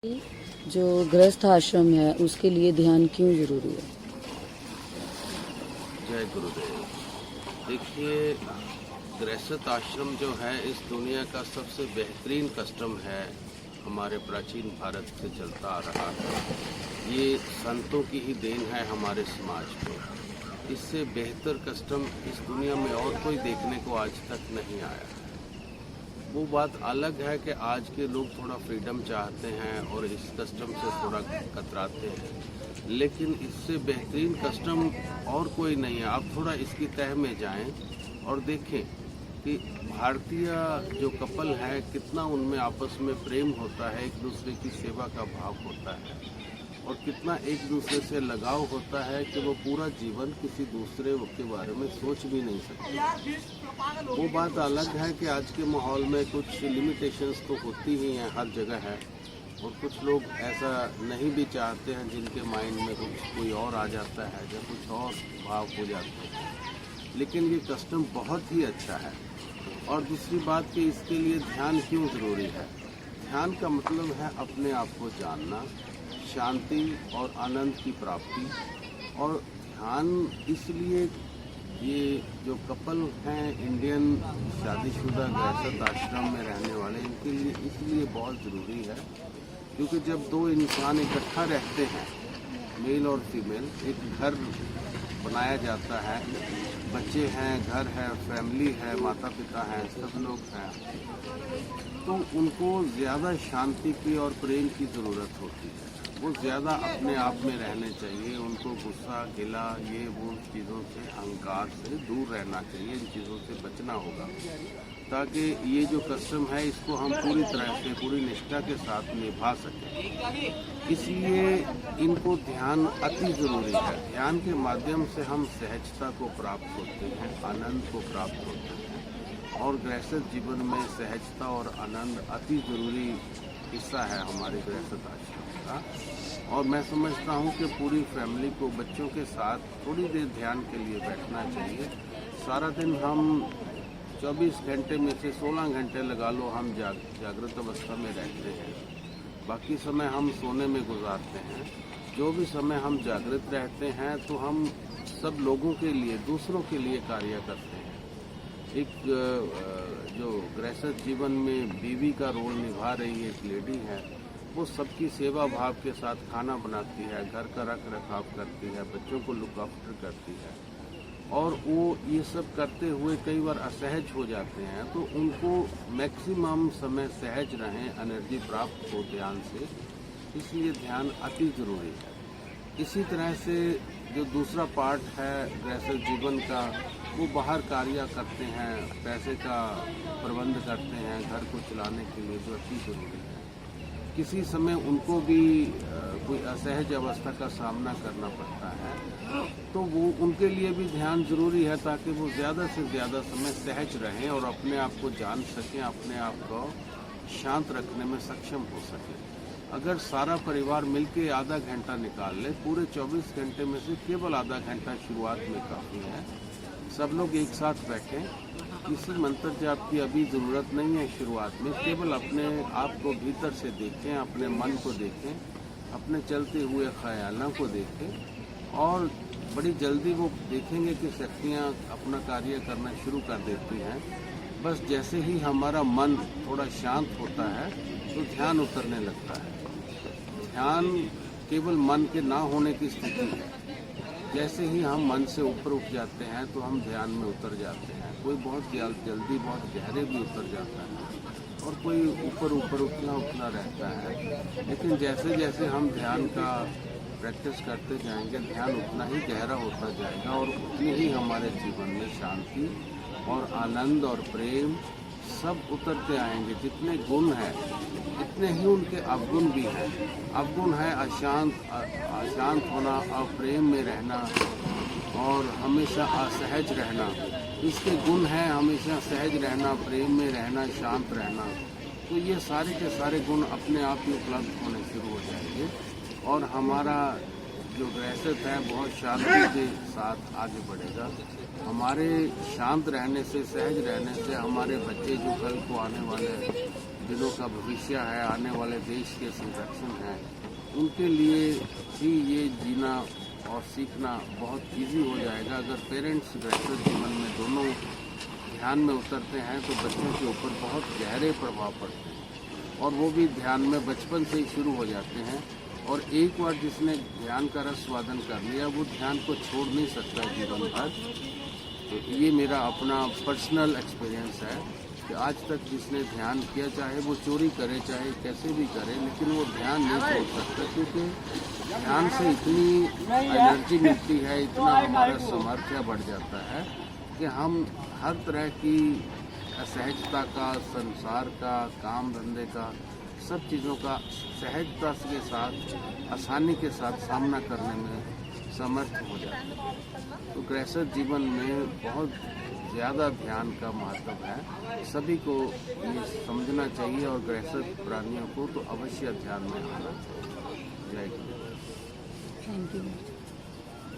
जो गृहस्थ आश्रम है उसके लिए ध्यान क्यों जरूरी है? जय गुरुदेव। देखिए, गृहस्थ आश्रम जो है इस दुनिया का सबसे बेहतरीन कस्टम है, हमारे प्राचीन भारत से चलता आ रहा है। ये संतों की ही देन है हमारे समाज को। इससे बेहतर कस्टम इस दुनिया में और कोई देखने को आज तक नहीं आया। वो बात अलग है कि आज के लोग थोड़ा फ्रीडम चाहते हैं और इस कस्टम से थोड़ा कतराते हैं, लेकिन इससे बेहतरीन कस्टम और कोई नहीं है। आप थोड़ा इसकी तह में जाएं और देखें कि भारतीय जो कपल है कितना उनमें आपस में प्रेम होता है, एक दूसरे की सेवा का भाव होता है और कितना एक दूसरे से लगाव होता है कि वो पूरा जीवन किसी दूसरे के बारे में सोच भी नहीं सकते। वो बात अलग है कि आज के माहौल में कुछ लिमिटेशंस तो होती ही हैं, हर जगह है, और कुछ लोग ऐसा नहीं भी चाहते हैं जिनके माइंड में कुछ कोई और आ जाता है या कुछ और भाव हो जाते हैं। लेकिन ये कस्टम बहुत ही अच्छा है। और दूसरी बात कि इसके लिए ध्यान क्यों ज़रूरी है। ध्यान का मतलब है अपने आप को जानना, शांति और आनंद की प्राप्ति। और ध्यान इसलिए ये जो कपल हैं इंडियन शादीशुदा गृहस्थ आश्रम में रहने वाले, इनके लिए इसलिए बहुत ज़रूरी है क्योंकि जब दो इंसान इकट्ठा रहते हैं, मेल और फीमेल, एक घर बनाया जाता है, बच्चे हैं, घर है, फैमिली है, माता पिता हैं, सब लोग हैं, तो उनको ज़्यादा शांति की और प्रेम की ज़रूरत होती है। वो ज़्यादा अपने आप में रहने चाहिए। उनको गुस्सा, गिला, ये वो चीज़ों से, अहंकार से दूर रहना चाहिए। इन चीज़ों से बचना होगा ताकि ये जो कस्टम है इसको हम पूरी तरह से, पूरी निष्ठा के साथ निभा सकें। इसलिए इनको ध्यान अति ज़रूरी है। ध्यान के माध्यम से हम सहजता को प्राप्त होते हैं, आनंद को प्राप्त होते हैं, और गृहस्थ जीवन में सहजता और आनंद अति ज़रूरी हिस्सा है हमारे गृहस्थ आश्रम का। और मैं समझता हूँ कि पूरी फैमिली को बच्चों के साथ थोड़ी देर ध्यान के लिए बैठना चाहिए। सारा दिन हम 24 घंटे में से 16 घंटे लगा लो हम जागृत अवस्था में रहते हैं, बाकी समय हम सोने में गुजारते हैं। जो भी समय हम जागृत रहते हैं तो हम सब लोगों के लिए, दूसरों के लिए कार्य करते हैं। एक जो गृहस्थ जीवन में बीवी का रोल निभा रही एक लेडी है, वो सबकी सेवा भाव के साथ खाना बनाती है, घर का रख रखाव करती है, बच्चों को लुक आफ्टर करती है, और वो ये सब करते हुए कई बार असहज हो जाते हैं। तो उनको मैक्सिमम समय सहज रहें, एनर्जी प्राप्त हो ध्यान से, इसलिए ध्यान अति ज़रूरी है। इसी तरह से जो दूसरा पार्ट है गृहस्थ जीवन का, वो बाहर कार्य करते हैं, पैसे का प्रबंध करते हैं घर को चलाने के लिए, जो अति ज़रूरी है। किसी समय उनको भी कोई असहज अवस्था का सामना करना पड़ता है, तो वो उनके लिए भी ध्यान ज़रूरी है ताकि वो ज़्यादा से ज़्यादा समय सहज रहें और अपने आप को जान सकें, अपने आप को शांत रखने में सक्षम हो सकें। अगर सारा परिवार मिलके आधा घंटा निकाल ले, पूरे 24 घंटे में से केवल आधा घंटा शुरुआत में काफ़ी है। सब लोग एक साथ बैठें, किसी मंत्र जाप की अभी ज़रूरत नहीं है शुरुआत में। केवल अपने आप को भीतर से देखें, अपने मन को देखें, अपने चलते हुए ख्यालों को देखें, और बड़ी जल्दी वो देखेंगे कि शक्तियाँ अपना कार्य करना शुरू कर देती हैं। बस जैसे ही हमारा मन थोड़ा शांत होता है तो ध्यान उतरने लगता है। ध्यान केवल मन के ना होने की स्थिति है। जैसे ही हम मन से ऊपर उठ जाते हैं तो हम ध्यान में उतर जाते हैं। कोई बहुत जल्दी बहुत गहरे भी उतर जाता है और कोई ऊपर उठना रहता है। लेकिन जैसे जैसे हम ध्यान का प्रैक्टिस करते जाएंगे, ध्यान उतना ही गहरा होता जाएगा और उतनी ही हमारे जीवन में शांति और आनंद और प्रेम सब उतरते आएंगे। जितने गुण हैं इतने ही उनके अवगुण भी हैं। अवगुण है अशांत होना, अप्रेम में रहना और हमेशा असहज रहना। इसके गुण हैं हमेशा सहज रहना, प्रेम में रहना, शांत रहना। तो ये सारे के सारे गुण अपने आप ही उपलब्ध होने शुरू हो जाएंगे और हमारा जो गृहस्थ है बहुत शांति के साथ आगे बढ़ेगा। हमारे शांत रहने से, सहज रहने से हमारे बच्चे जो कल को आने वाले दिनों का भविष्य है, आने वाले देश के संरक्षण है, उनके लिए भी ये जीना और सीखना बहुत इजी हो जाएगा। अगर पेरेंट्स ग्रैजुएट जीवन में दोनों ध्यान में उतरते हैं तो बच्चों के ऊपर बहुत गहरे प्रभाव पड़ते हैं और वो भी ध्यान में बचपन से ही शुरू हो जाते हैं। और एक बार जिसने ध्यान का रसवादन कर लिया वो ध्यान को छोड़ नहीं सकता जीवन भर। तो ये मेरा अपना पर्सनल एक्सपीरियंस है कि आज तक जिसने ध्यान किया, चाहे वो चोरी करे चाहे कैसे भी करे, लेकिन वो ध्यान नहीं छोड़ सकता, क्योंकि ध्यान से इतनी एनर्जी मिलती है, इतना हमारा सामर्थ्य बढ़ जाता है कि हम हर तरह की असहजता का, संसार का, काम धंधे का, सब चीज़ों का सहजता के साथ, आसानी के साथ सामना करने में समर्थ हो जाता है। तो गृहस्थ जीवन में बहुत ज़्यादा ध्यान का महत्व है, सभी को ये समझना चाहिए और गृहस्थ प्राणियों को तो अवश्य ध्यान में आना चाहिए। जय हिंद। Thank you.